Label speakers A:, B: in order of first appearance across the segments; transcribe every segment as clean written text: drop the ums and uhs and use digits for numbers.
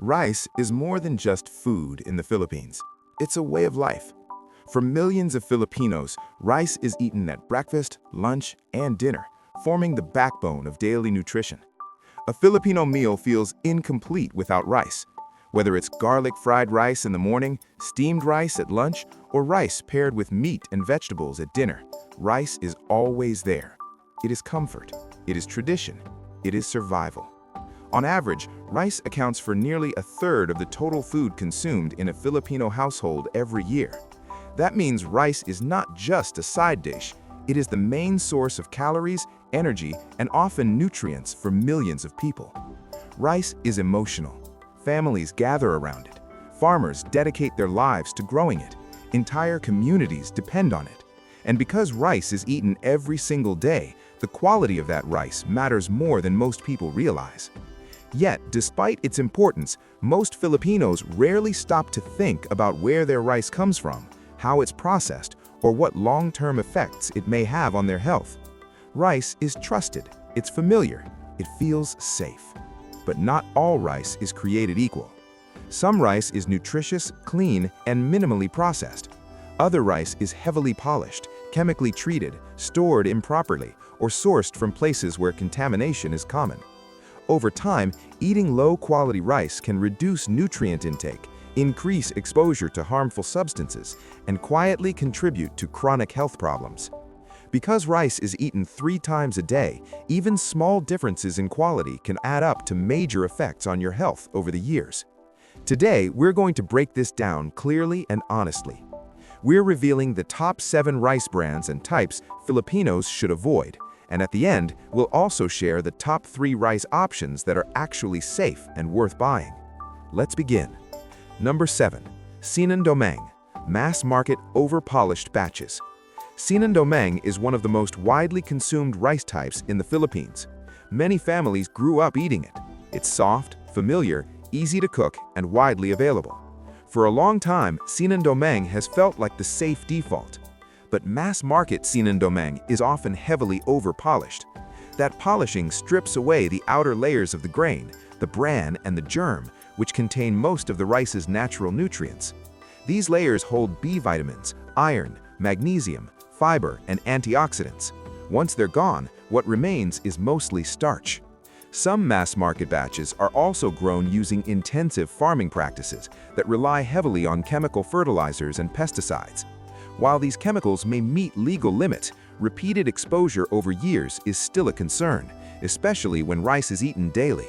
A: Rice is more than just food in the Philippines. It's a way of life. For millions of Filipinos, rice is eaten at breakfast, lunch, and dinner, forming the backbone of daily nutrition. A Filipino meal feels incomplete without rice. Whether it's garlic fried rice in the morning, steamed rice at lunch, or rice paired with meat and vegetables at dinner, rice is always there. It is comfort, it is tradition, it is survival. On average, rice accounts for nearly a third of the total food consumed in a Filipino household every year. That means rice is not just a side dish, it is the main source of calories, energy, and often nutrients for millions of people. Rice is emotional. Families gather around it. Farmers dedicate their lives to growing it. Entire communities depend on it. And because rice is eaten every single day, the quality of that rice matters more than most people realize. Yet, despite its importance, most Filipinos rarely stop to think about where their rice comes from, how it's processed, or what long-term effects it may have on their health. Rice is trusted, it's familiar, it feels safe. But not all rice is created equal. Some rice is nutritious, clean, and minimally processed. Other rice is heavily polished, chemically treated, stored improperly, or sourced from places where contamination is common. Over time, eating low-quality rice can reduce nutrient intake, increase exposure to harmful substances, and quietly contribute to chronic health problems. Because rice is eaten 3 times a day, even small differences in quality can add up to major effects on your health over the years. Today, we're going to break this down clearly and honestly. We're revealing the top 7 rice brands and types Filipinos should avoid. And at the end, we'll also share the top 3 rice options that are actually safe and worth buying. Let's begin. Number 7. Sinundomang, mass-market over-polished batches. Sinundomang is one of the most widely consumed rice types in the Philippines. Many families grew up eating it. It's soft, familiar, easy to cook, and widely available. For a long time, sinundomang has felt like the safe default. But mass-market sinundomang is often heavily over-polished. That polishing strips away the outer layers of the grain, the bran, and the germ, which contain most of the rice's natural nutrients. These layers hold B vitamins, iron, magnesium, fiber, and antioxidants. Once they're gone, what remains is mostly starch. Some mass-market batches are also grown using intensive farming practices that rely heavily on chemical fertilizers and pesticides. While these chemicals may meet legal limits, repeated exposure over years is still a concern, especially when rice is eaten daily.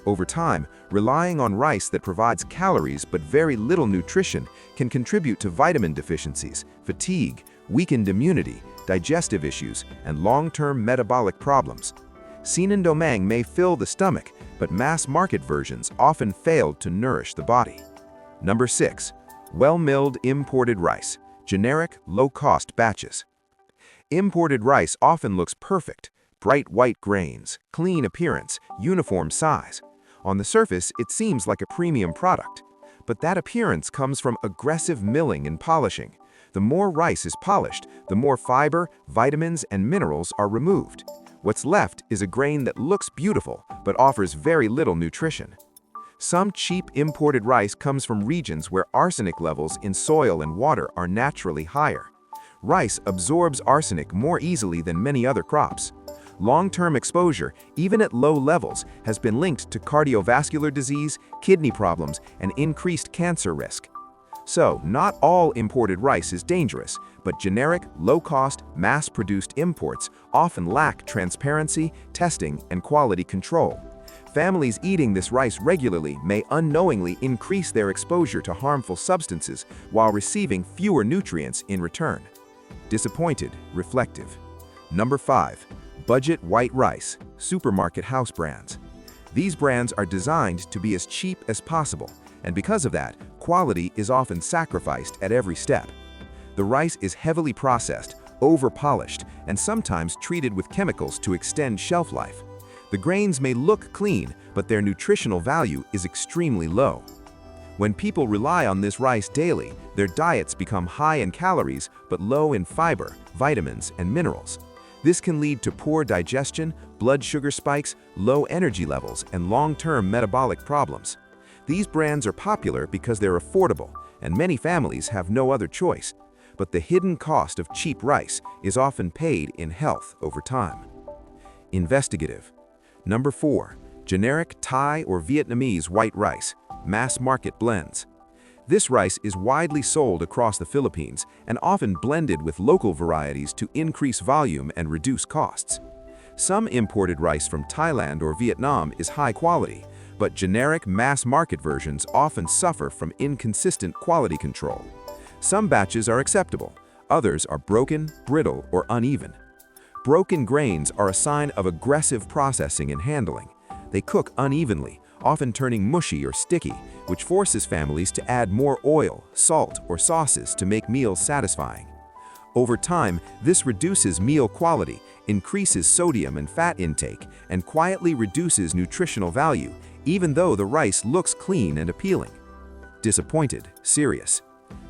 A: Over time, relying on rice that provides calories but very little nutrition can contribute to vitamin deficiencies, fatigue, weakened immunity, digestive issues, and long-term metabolic problems. Sinundomang may fill the stomach, but mass-market versions often fail to nourish the body. Number 6. Well-milled imported rice. Generic, low-cost batches. Imported rice often looks perfect. Bright white grains, clean appearance, uniform size. On the surface, it seems like a premium product. But that appearance comes from aggressive milling and polishing. The more rice is polished, the more fiber, vitamins, and minerals are removed. What's left is a grain that looks beautiful, but offers very little nutrition. Some cheap imported rice comes from regions where arsenic levels in soil and water are naturally higher. Rice absorbs arsenic more easily than many other crops. Long-term exposure, even at low levels, has been linked to cardiovascular disease, kidney problems, and increased cancer risk. So, not all imported rice is dangerous, but generic, low-cost, mass-produced imports often lack transparency, testing, and quality control. Families eating this rice regularly may unknowingly increase their exposure to harmful substances while receiving fewer nutrients in return. Disappointed, reflective. Number 5. Budget white rice, supermarket house brands. These brands are designed to be as cheap as possible, and because of that, quality is often sacrificed at every step. The rice is heavily processed, over-polished, and sometimes treated with chemicals to extend shelf life. The grains may look clean, but their nutritional value is extremely low. When people rely on this rice daily, their diets become high in calories but low in fiber, vitamins, and minerals. This can lead to poor digestion, blood sugar spikes, low energy levels, and long-term metabolic problems.
B: These brands are popular because they're affordable, and many families have no other choice. But the hidden cost of cheap rice is often paid in health over time. Investigative. Number 4. Generic Thai or Vietnamese white rice, mass market blends. This rice is widely sold across the Philippines and often blended with local varieties to increase volume and reduce costs. Some imported rice from Thailand or Vietnam is high quality, but generic mass market versions often suffer from inconsistent quality control. Some batches are acceptable, others are broken, brittle, or uneven. Broken grains are a sign of aggressive processing and handling. They cook unevenly, often turning mushy or sticky, which forces families to add more oil, salt, or sauces to make meals satisfying. Over time, this reduces meal quality, increases sodium and fat intake, and quietly reduces nutritional value, even though the rice looks clean and appealing. Disappointed, serious.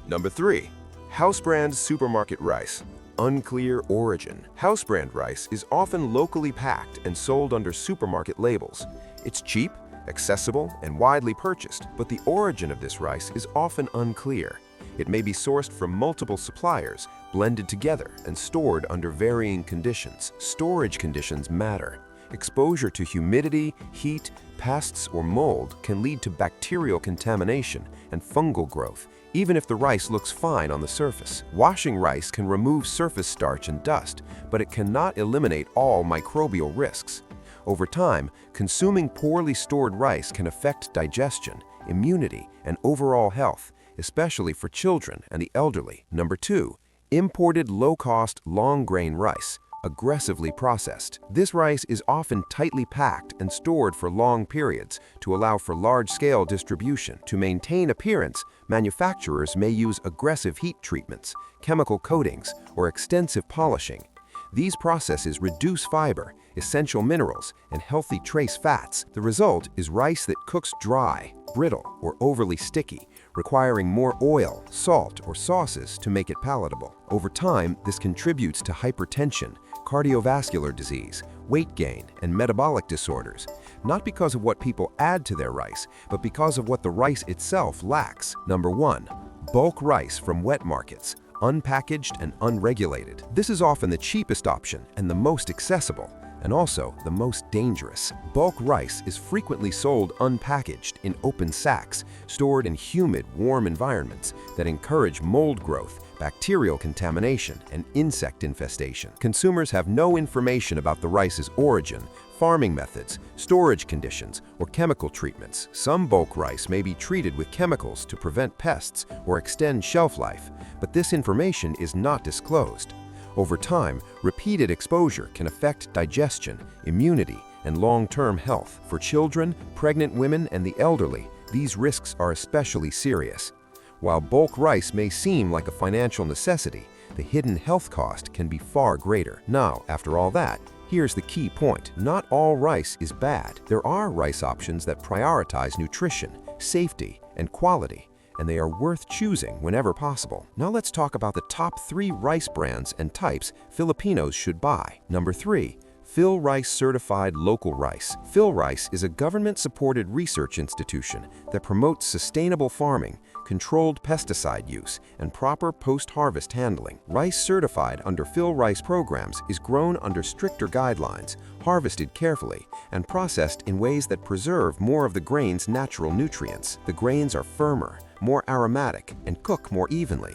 C: Number 3. House brand supermarket rice. Unclear origin. House brand rice is often locally packed and sold under supermarket labels. It's cheap, accessible, and widely purchased, but the origin of this rice is often unclear. It may be sourced from multiple suppliers, blended together, and stored under varying conditions. Storage conditions matter. Exposure to humidity, heat, pests, or mold can lead to bacterial contamination and fungal growth, even if the rice looks fine on the surface. Washing rice can remove surface starch and dust, but it cannot eliminate all microbial risks. Over time, consuming poorly stored rice can affect digestion, immunity, and overall health, especially for children and the elderly. Number 2. Imported low-cost, long-grain rice, aggressively processed. This rice is often tightly packed and stored for long periods to allow for large-scale distribution. To maintain appearance, manufacturers may use aggressive heat treatments, chemical coatings, or extensive polishing. These processes reduce fiber, essential minerals, and healthy trace fats. The result is rice that cooks dry, brittle, or overly sticky, requiring more oil, salt, or sauces to make it palatable. Over time, this contributes to hypertension, cardiovascular disease, weight gain, and metabolic disorders, not because of what people add to their rice, but because of what the rice itself lacks. Number 1. Bulk rice from wet markets, unpackaged and unregulated. This is often the cheapest option and the most accessible, and also the most dangerous. Bulk rice is frequently sold unpackaged in open sacks, stored in humid, warm environments that encourage mold growth, bacterial contamination, and insect infestation. Consumers have no information about the rice's origin, farming methods, storage conditions, or chemical treatments. Some bulk rice may be treated with chemicals to prevent pests or extend shelf life, but this information is not disclosed. Over time, repeated exposure can affect digestion, immunity, and long-term health. For children, pregnant women, and the elderly, these risks are especially serious. While bulk rice may seem like a financial necessity, the hidden health cost can be far greater. Now, after all that, here's the key point. Not all rice is bad. There are rice options that prioritize nutrition, safety, and quality, and they are worth choosing whenever possible. Now let's talk about the top 3 rice brands and types Filipinos should buy. Number 3. Phil Rice Certified Local Rice. Phil Rice is a government-supported research institution that promotes sustainable farming, controlled pesticide use, and proper post-harvest handling. Rice certified under Phil Rice programs is grown under stricter guidelines, harvested carefully, and processed in ways that preserve more of the grain's natural nutrients. The grains are firmer, more aromatic, and cook more evenly.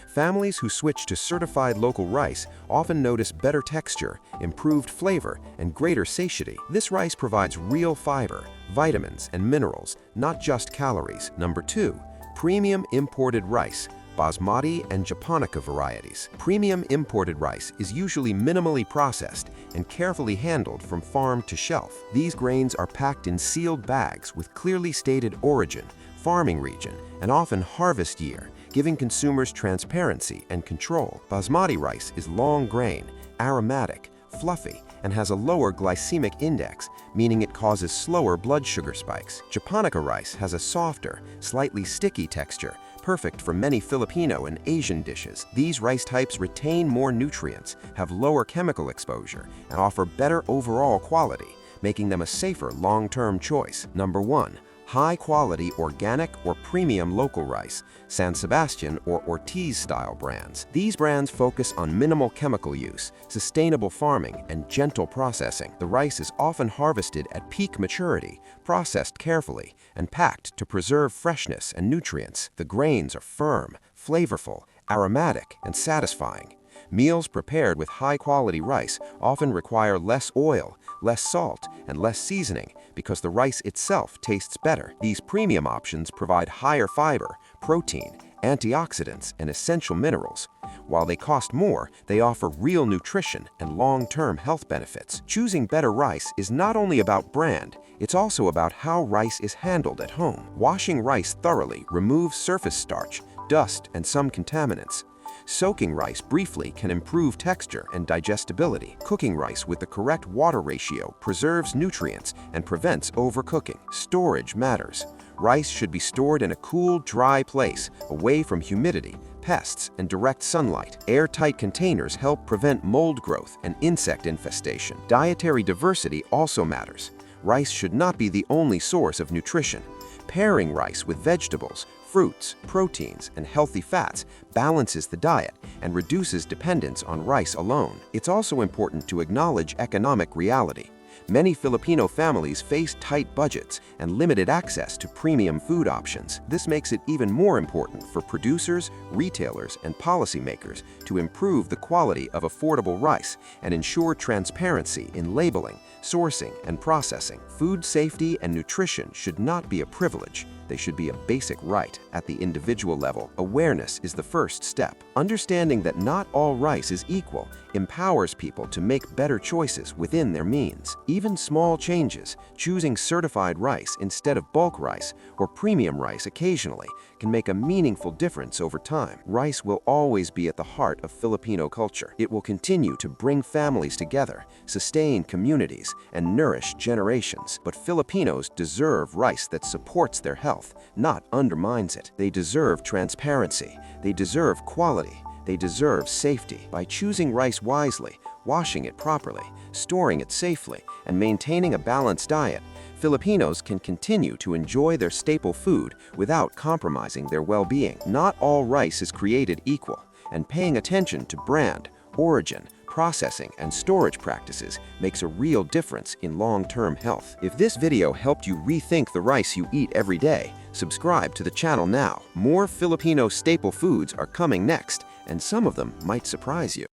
C: Families who switch to certified local rice often notice better texture, improved flavor, and greater satiety. This rice provides real fiber, vitamins, and minerals, not just calories. Number 2. Premium imported rice, Basmati and Japonica varieties. Premium imported rice is usually minimally processed and carefully handled from farm to shelf. These grains are packed in sealed bags with clearly stated origin, farming region, and often harvest year, giving consumers transparency and control. Basmati rice is long grain, aromatic, fluffy, and has a lower glycemic index, meaning it causes slower blood sugar spikes. Japonica rice has a softer, slightly sticky texture, perfect for many Filipino and Asian dishes. These rice types retain more nutrients, have lower chemical exposure, and offer better overall quality, making them a safer long-term choice. Number 1. high-quality organic or premium local rice, San Sebastian or Ortiz-style brands. These brands focus on minimal chemical use, sustainable farming, and gentle processing. The rice is often harvested at peak maturity, processed carefully, and packed to preserve freshness and nutrients. The grains are firm, flavorful, aromatic, and satisfying. Meals prepared with high-quality rice often require less oil, less salt, and less seasoning because the rice itself tastes better. These premium options provide higher fiber, protein, antioxidants, and essential minerals. While they cost more, they offer real nutrition and long-term health benefits. Choosing better rice is not only about brand, it's also about how rice is handled at home. Washing rice thoroughly removes surface starch, dust, and some contaminants. Soaking rice briefly can improve texture and digestibility. Cooking rice with the correct water ratio preserves nutrients and prevents overcooking. Storage matters. Rice should be stored in a cool, dry place, away from humidity, pests, and direct sunlight. Airtight containers help prevent mold growth and insect infestation. Dietary diversity also matters. Rice should not be the only source of nutrition. Pairing rice with vegetables, fruits, proteins, and healthy fats balances the diet and reduces dependence on rice alone. It's also important to acknowledge economic reality. Many Filipino families face tight budgets and limited access to premium food options. This makes it even more important for producers, retailers, and policymakers to improve the quality of affordable rice and ensure transparency in labeling, sourcing, and processing. Food safety and nutrition should not be a privilege. They should be a basic right. At the individual level, awareness is the first step. Understanding that not all rice is equal empowers people to make better choices within their means. Even small changes, choosing certified rice instead of bulk rice or premium rice occasionally, can make a meaningful difference over time. Rice will always be at the heart of Filipino culture. It will continue to bring families together, sustain communities, and nourish generations. But Filipinos deserve rice that supports their health, not undermines it. They deserve transparency. They deserve quality. They deserve safety. By choosing rice wisely, washing it properly, storing it safely, and maintaining a balanced diet, Filipinos can continue to enjoy their staple food without compromising their well-being. Not all rice is created equal, and paying attention to brand, origin, processing, and storage practices makes a real difference in long-term health. If this video helped you rethink the rice you eat every day, subscribe to the channel now. More Filipino staple foods are coming next, and some of them might surprise you.